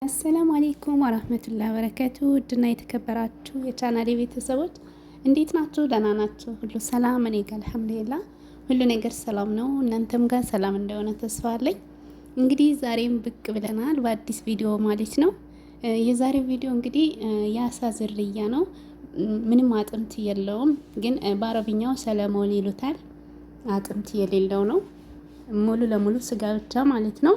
አሰላሙ አሌይኩም ወራህመቱላሂ ወበረካቱ ውድና የተከበራችሁ የቻናሌ ቤተሰቦች እንዴት ናችሁ? ደህና ናችሁ? ሁሉ ሰላም? እኔ ጋር አልሐምዱሊላህ ሁሉ ነገር ሰላም ነው። እናንተም ጋር ሰላም እንደሆነ ተስፋ አለኝ። እንግዲህ ዛሬም ብቅ ብለናል በአዲስ ቪዲዮ ማለት ነው። የዛሬው ቪዲዮ እንግዲህ የአሳ ዝርያ ነው። ምንም አጥንት የለውም፣ ግን በአረብኛው ሰለሞን ይሉታል። አጥንት የሌለው ነው፣ ሙሉ ለሙሉ ስጋ ብቻ ማለት ነው።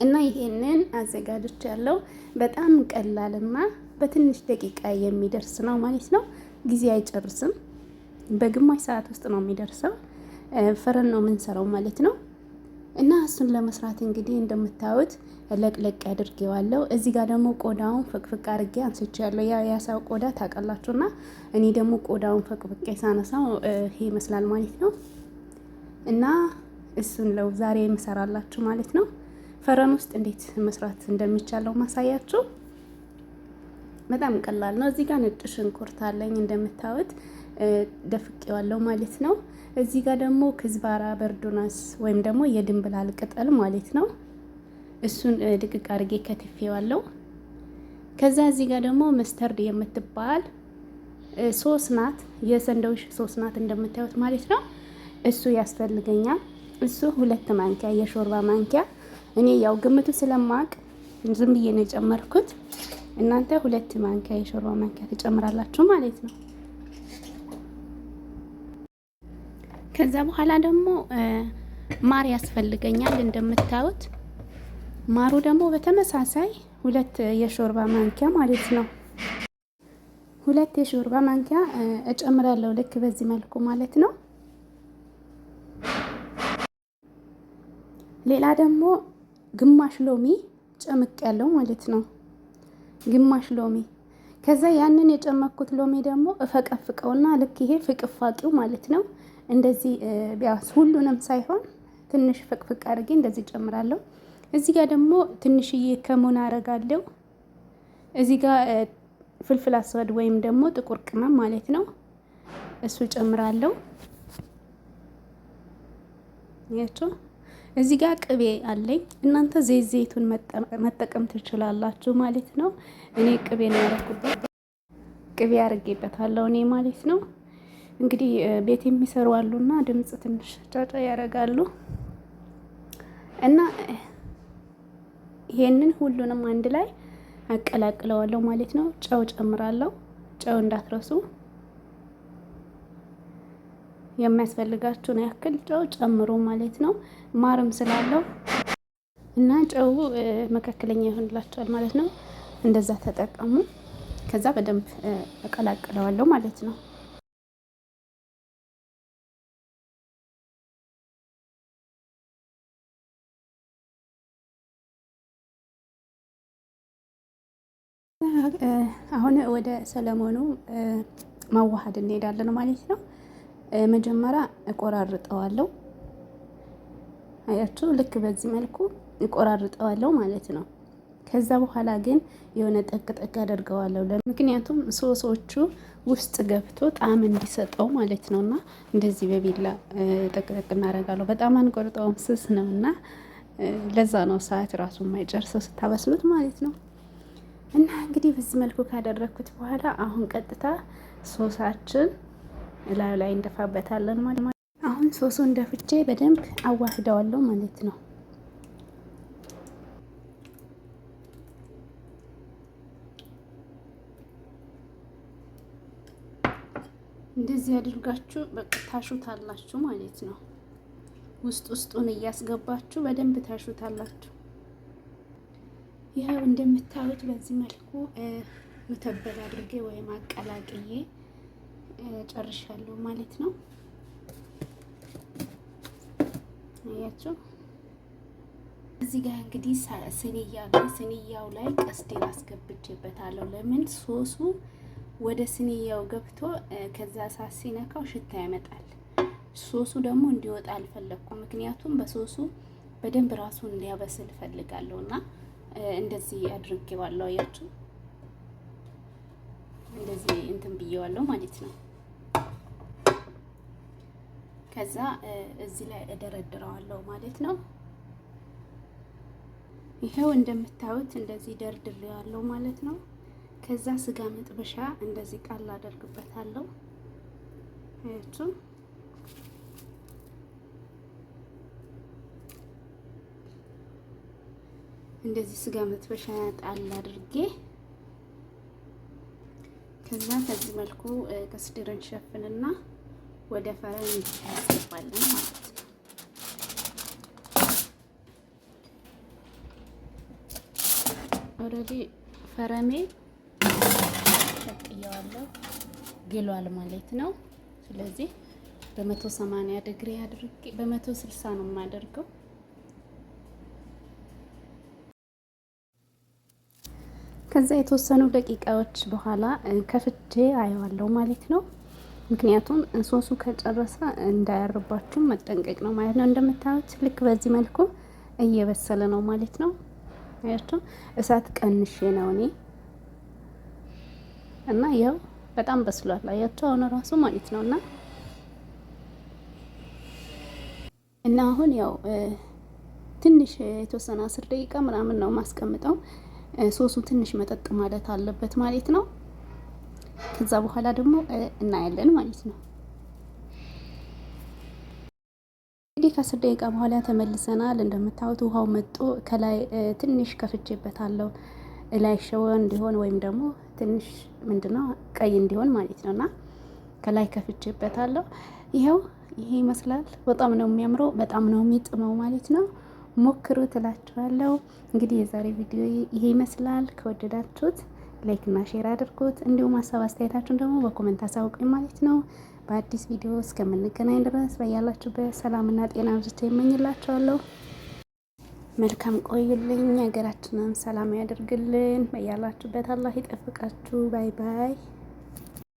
እና ይሄንን አዘጋጅቼ ያለው በጣም ቀላልና በትንሽ ደቂቃ የሚደርስ ነው ማለት ነው። ጊዜ አይጨርስም። በግማሽ ሰዓት ውስጥ ነው የሚደርሰው። ፈረን ነው የምንሰራው ማለት ነው። እና እሱን ለመስራት እንግዲህ እንደምታዩት ለቅለቅ አድርጌዋለሁ። እዚህ ጋር ደግሞ ቆዳውን ፍቅፍቅ አድርጌ አንስቼዋለሁ። ያ ያሳው ቆዳ ታውቃላችሁና እኔ ደግሞ ቆዳውን ፍቅፍቅ ሳነሳው ይሄ ይመስላል ማለት ነው። እና እሱን ለው ዛሬ የምሰራላችሁ ማለት ነው። ፈረን ውስጥ እንዴት መስራት እንደሚቻለው ማሳያችሁ። በጣም ቀላል ነው። እዚህ ጋር ነጭ ሽንኩርት አለኝ እንደምታዩት ደፍቄዋለሁ ማለት ነው። እዚህ ጋር ደግሞ ክዝባራ በርዶናስ ወይም ደግሞ የድንብላል ቅጠል ማለት ነው። እሱን ድቅቅ አድርጌ ከትፌዋለሁ። ከዛ እዚህ ጋር ደግሞ መስተርድ የምትባል ሶስ ናት፣ የሰንደዊች ሶስ ናት እንደምታዩት ማለት ነው። እሱ ያስፈልገኛል። እሱ 2 ማንኪያ የሾርባ ማንኪያ። እኔ ያው ግምቱ ስለማቅ ዝም ብዬ ነው የጨመርኩት። እናንተ 2 ማንኪያ የሾርባ ማንኪያ ትጨምራላችሁ ማለት ነው። ከዛ በኋላ ደግሞ ማር ያስፈልገኛል እንደምታዩት። ማሩ ደግሞ በተመሳሳይ 2 የሾርባ ማንኪያ ማለት ነው። 2 የሾርባ ማንኪያ እጨምራለሁ ልክ በዚህ መልኩ ማለት ነው። ሌላ ደግሞ ግማሽ ሎሚ ጨምቅ ያለው ማለት ነው። ግማሽ ሎሚ። ከዛ ያንን የጨመቅኩት ሎሚ ደግሞ እፈቀፍቀውና ልክ ይሄ ፍቅፋቂው ማለት ነው። እንደዚህ ቢያንስ ሁሉንም ሳይሆን ትንሽ ፍቅፍቅ አድርጌ እንደዚህ ጨምራለሁ። እዚህ ጋር ደግሞ ትንሽዬ ከሙን አረጋለሁ። እዚህ ጋር ፍልፍል አስወድ ወይም ደግሞ ጥቁር ቅመም ማለት ነው። እሱ ጨምራለሁ። ያቸው እዚህ ጋር ቅቤ አለኝ። እናንተ ዘይቱን መጠቀም ትችላላችሁ ማለት ነው። እኔ ቅቤ ነው ያደረኩበት። ቅቤ አድርጌበታለሁ እኔ ማለት ነው። እንግዲህ ቤት የሚሰሩ አሉና ድምጽ ትንሽ ጫጫ ያደርጋሉ። እና ይሄንን ሁሉንም አንድ ላይ አቀላቅለዋለሁ ማለት ነው። ጨው ጨምራለሁ። ጨው እንዳትረሱ። የሚያስፈልጋችሁን ያክል ጨው ጨምሩ ማለት ነው። ማርም ስላለው እና ጨው መካከለኛ ይሆንላችኋል ማለት ነው። እንደዛ ተጠቀሙ። ከዛ በደንብ እቀላቅለዋለሁ ማለት ነው። አሁን ወደ ሰለሞኑ ማዋሃድ እንሄዳለን ማለት ነው። መጀመሪያ እቆራርጠዋለሁ። አያችሁ ልክ በዚህ መልኩ እቆራርጠዋለሁ ማለት ነው። ከዛ በኋላ ግን የሆነ ጠቅ አደርገዋለሁ። ምክንያቱም ሶሶቹ ውስጥ ገብቶ ጣዕም እንዲሰጠው ማለት ነውና እንደዚህ በቢላ ጠቅ እናደርጋለሁ። በጣም አንቆርጠውም፣ ስስ ነውና ለዛ ነው ሰዓት ራሱ የማይጨርሰው ስታበስሉት ማለት ነው። እና እንግዲህ በዚህ መልኩ ካደረኩት በኋላ አሁን ቀጥታ ሶሳችን ላይ እንደፋበታለን ማለት ነው። አሁን ሶሱን እንደፍቼ በደንብ አዋህደዋለሁ ማለት ነው። እንደዚህ አድርጋችሁ በቃ ታሹታላችሁ ማለት ነው። ውስጡን እያስገባችሁ በደንብ ታሹታላችሁ። ይሄው እንደምታዩት በዚህ መልኩ ሙተበል አድርጌ ወይም አቀላቅዬ ጨርሻለሁ ማለት ነው። አያችሁ እዚህ ጋር እንግዲህ ስኒያው ላይ ቀስቴን አስገብቼበታለሁ። ለምን ሶሱ ወደ ስኒያው ገብቶ ከዛ ሳት ሲነካው ሽታ ያመጣል። ሶሱ ደግሞ እንዲወጣ አልፈለኩም፣ ምክንያቱም በሶሱ በደንብ ራሱን እንዲያበስል ፈልጋለሁና እንደዚህ አድርጌዋለሁ። አያችሁ እንደዚህ እንትን ብዬዋለሁ ማለት ነው። ከዛ እዚህ ላይ እደረድረዋለሁ ማለት ነው። ይሄው እንደምታዩት እንደዚህ ደርድሬዋለሁ ማለት ነው። ከዛ ስጋ መጥበሻ እንደዚህ ጣል አደርግበታለሁ። አያችሁ እንደዚህ ስጋ መጥበሻ ጣል አድርጌ ከዛ በዚህ መልኩ ከስድርን ሸፍንና ወደ ፈረን እንዲያስገባለን ማለት ነው። ኦልሬዲ ፈረሜ ሸቅየዋለሁ ግሏል ማለት ነው። ስለዚህ በ180 ዲግሪ አድርጌ በ160 ነው የማደርገው። ከዛ የተወሰኑ ደቂቃዎች በኋላ ከፍቼ አየዋለሁ ማለት ነው። ምክንያቱም ሶሱ ከጨረሰ እንዳያርባችሁ መጠንቀቅ ነው ማለት ነው። እንደምታዩት ልክ በዚህ መልኩ እየበሰለ ነው ማለት ነው። አያችሁ እሳት ቀንሼ ነው እኔ እና ያው በጣም በስሏል። አያችሁ አሁን ራሱ ማለት ነውና እና አሁን ያው ትንሽ የተወሰነ 10 ደቂቃ ምናምን ነው ማስቀምጠው። ሶሱ ትንሽ መጠጥ ማለት አለበት ማለት ነው። ከዛ በኋላ ደግሞ እናያለን ማለት ነው። እንግዲህ ከ10 ደቂቃ በኋላ ተመልሰናል። እንደምታዩት ውሃው መጦ ከላይ ትንሽ ከፍቼበታለሁ ላይ ሸወ እንዲሆን ወይም ደግሞ ትንሽ ምንድነው ቀይ እንዲሆን ማለት ነውና ከላይ ከፍቼበታለሁ። ይሄው ይሄ ይመስላል። በጣም ነው የሚያምረው፣ በጣም ነው የሚጥመው ማለት ነው። ሞክሩ ትላችኋለሁ። እንግዲህ የዛሬ ቪዲዮ ይሄ ይመስላል። ከወደዳችሁት ላይክ እና ሼር አድርጉት። እንዲሁም ሀሳብ አስተያየታችሁን ደግሞ በኮሜንት አሳውቁኝ ማለት ነው። በአዲስ ቪዲዮ እስከምንገናኝ ድረስ በያላችሁበት ሰላምና ጤና ብዝቶ ይመኝላችኋለሁ። መልካም ቆዩልኝ። ሀገራችንን ሰላም ያደርግልን። በያላችሁበት አላህ ይጠብቃችሁ። ባይ ባይ።